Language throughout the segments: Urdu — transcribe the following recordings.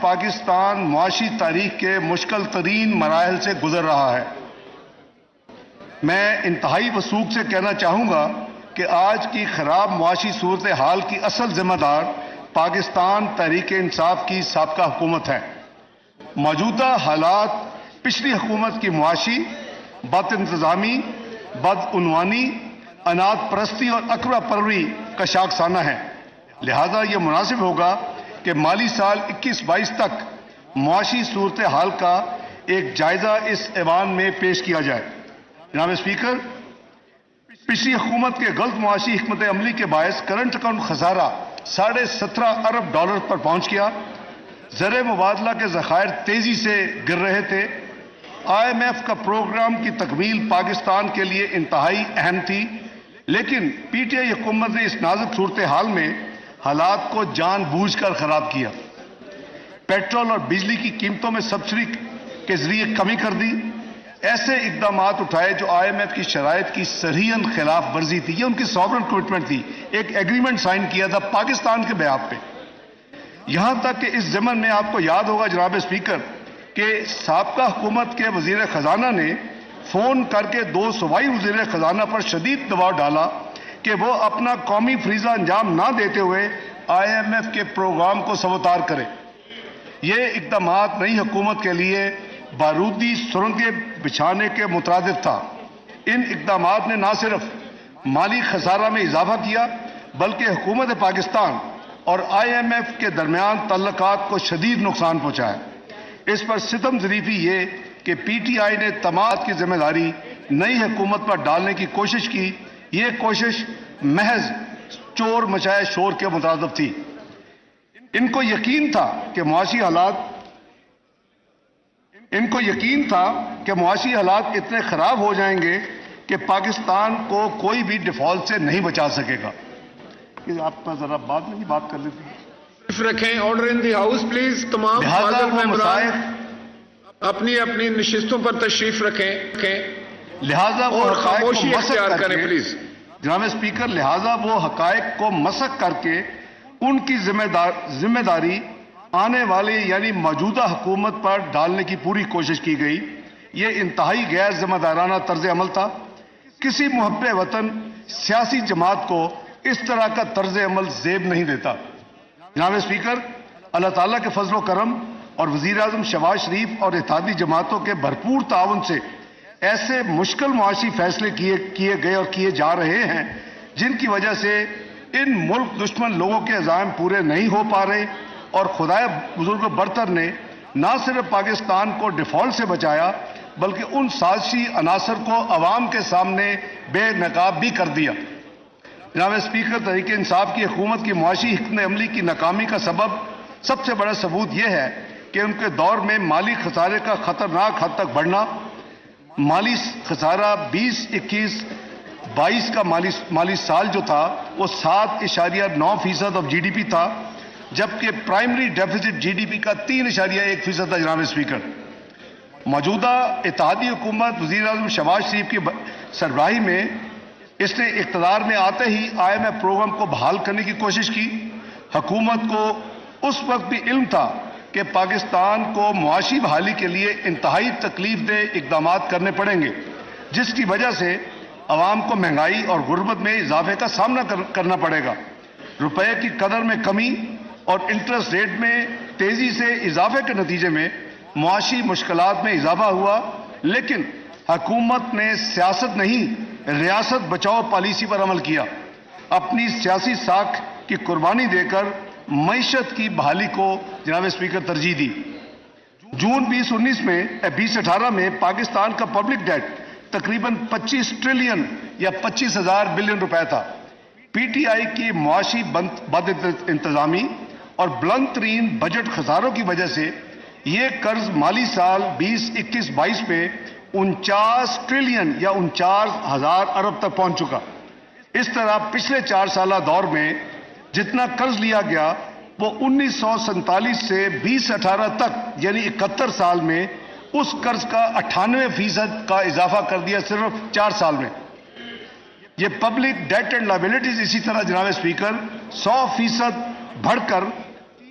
پاکستان معاشی تاریخ کے مشکل ترین مراحل سے گزر رہا ہے۔ میں انتہائی وثوق سے کہنا چاہوں گا کہ آج کی خراب معاشی صورتحال کی اصل ذمہ دار پاکستان تحریک انصاف کی سابقہ حکومت ہے۔ موجودہ حالات پچھلی حکومت کی معاشی بد انتظامی، بدعنوانی، اناٹ پرستی اور اکڑا پروری کا شاخسانہ ہے۔ لہذا یہ مناسب ہوگا کہ مالی سال 21-22 تک معاشی صورتحال کا ایک جائزہ اس ایوان میں پیش کیا جائے۔ جناب اسپیکر، پچھلی حکومت کے غلط معاشی حکمت عملی کے باعث کرنٹ اکاؤنٹ خسارہ $17.5 ارب پر پہنچ گیا۔ زر مبادلہ کے ذخائر تیزی سے گر رہے تھے۔ IMF کا پروگرام کی تکمیل پاکستان کے لیے انتہائی اہم تھی، لیکن PTI حکومت نے اس نازک صورتحال میں حالات کو جان بوجھ کر خراب کیا۔ پیٹرول اور بجلی کی قیمتوں میں سبسڈی کے ذریعے کمی کر دی، ایسے اقدامات اٹھائے جو IMF کی شرائط کی صریحاً خلاف ورزی تھی۔ یہ ان کی سوورن کمٹمنٹ تھی، ایک ایگریمنٹ سائن کیا تھا پاکستان کے بیعاب پہ۔ یہاں تک کہ اس ضمن میں آپ کو یاد ہوگا جناب اسپیکر کہ سابقہ حکومت کے وزیر خزانہ نے فون کر کے 2 صوبائی وزیر خزانہ پر شدید دباؤ ڈالا کہ وہ اپنا قومی فریضہ انجام نہ دیتے ہوئے IMF کے پروگرام کو سبوتار کرے۔ یہ اقدامات نئی حکومت کے لیے بارودی سرنگیں بچھانے کے مترادف تھا۔ ان اقدامات نے نہ صرف مالی خسارہ میں اضافہ کیا بلکہ حکومت پاکستان اور IMF کے درمیان تعلقات کو شدید نقصان پہنچایا۔ اس پر ستم ظریفی یہ کہ PTI نے تمام کی ذمہ داری نئی حکومت پر ڈالنے کی کوشش کی۔ یہ کوشش محض چور مچائے شور کے مترادف تھی۔ ان کو یقین تھا کہ معاشی حالات اتنے خراب ہو جائیں گے کہ پاکستان کو کوئی بھی ڈیفالٹ سے نہیں بچا سکے گا۔ آپ ذرا بعد میں بات کر لیتے ہیں۔ رکھیں order in the house please. تمام معزز ممبران اپنی اپنی نشستوں پر تشریف رکھیں لہذا وہ اور حقائق کو خاموشی مسخ اختیار کر کریں کے پلیز۔ جناب اسپیکر، لہذا وہ حقائق کو مسخ کر کے ان کی ذمہ داری آنے والی یعنی موجودہ حکومت پر ڈالنے کی پوری کوشش کی گئی۔ یہ انتہائی غیر ذمہ دارانہ طرز عمل تھا۔ کسی محب وطن سیاسی جماعت کو اس طرح کا طرز عمل زیب نہیں دیتا۔ جناب اسپیکر، اللہ تعالیٰ کے فضل و کرم اور وزیر اعظم شہباز شریف اور اتحادی جماعتوں کے بھرپور تعاون سے ایسے مشکل معاشی فیصلے کیے گئے اور کیے جا رہے ہیں جن کی وجہ سے ان ملک دشمن لوگوں کے عزائم پورے نہیں ہو پا رہے، اور خدائے بزرگ برتر نے نہ صرف پاکستان کو ڈیفالٹ سے بچایا بلکہ ان سازشی عناصر کو عوام کے سامنے بے نقاب بھی کر دیا۔ جناب اسپیکر، تحریک انصاف کی حکومت کی معاشی حکمت عملی کی ناکامی کا سب سے بڑا ثبوت یہ ہے کہ ان کے دور میں مالی خسارے کا خطرناک حد تک بڑھنا۔ مالی خسارہ 2021-22 کا مالی سال جو تھا وہ 7.9% آف GDP تھا، جبکہ پرائمری ڈیفیسٹ GDP کا 3.1% تھا۔ جناب اسپیکر، موجودہ اتحادی حکومت وزیر اعظم شہباز شریف کی سربراہی میں اس نے اقتدار میں آتے ہی IMF پروگرام کو بحال کرنے کی کوشش کی۔ حکومت کو اس وقت بھی علم تھا کہ پاکستان کو معاشی بحالی کے لیے انتہائی تکلیف دہ اقدامات کرنے پڑیں گے، جس کی وجہ سے عوام کو مہنگائی اور غربت میں اضافے کا سامنا کرنا پڑے گا۔ روپے کی قدر میں کمی اور انٹرسٹ ریٹ میں تیزی سے اضافے کے نتیجے میں معاشی مشکلات میں اضافہ ہوا، لیکن حکومت نے سیاست نہیں ریاست بچاؤ پالیسی پر عمل کیا۔ اپنی سیاسی ساکھ کی قربانی دے کر معیشت کی بحالی کو جناب اسپیکر ترجیح دی۔ جون 2018 میں پاکستان کا پبلک ڈیٹ تقریباً 25 ٹریلین یا 25,000 بلین روپے تھا۔ PTI کی معاشی بد انتظامی اور بلند ترین بجٹ خساروں کی وجہ سے یہ قرض مالی سال 2021-22 میں 49 ٹریلین یا 49,000 ارب تک پہنچ چکا۔ اس طرح پچھلے 4 سالہ دور میں جتنا قرض لیا گیا وہ 1947 سے 2018 تک یعنی 71 سال میں اس قرض کا 98% کا اضافہ کر دیا صرف 4 سال میں۔ یہ پبلک ڈیٹ اینڈ لائبلٹیز اسی طرح جناب اسپیکر 100% بڑھ کر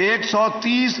130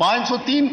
503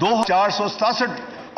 2467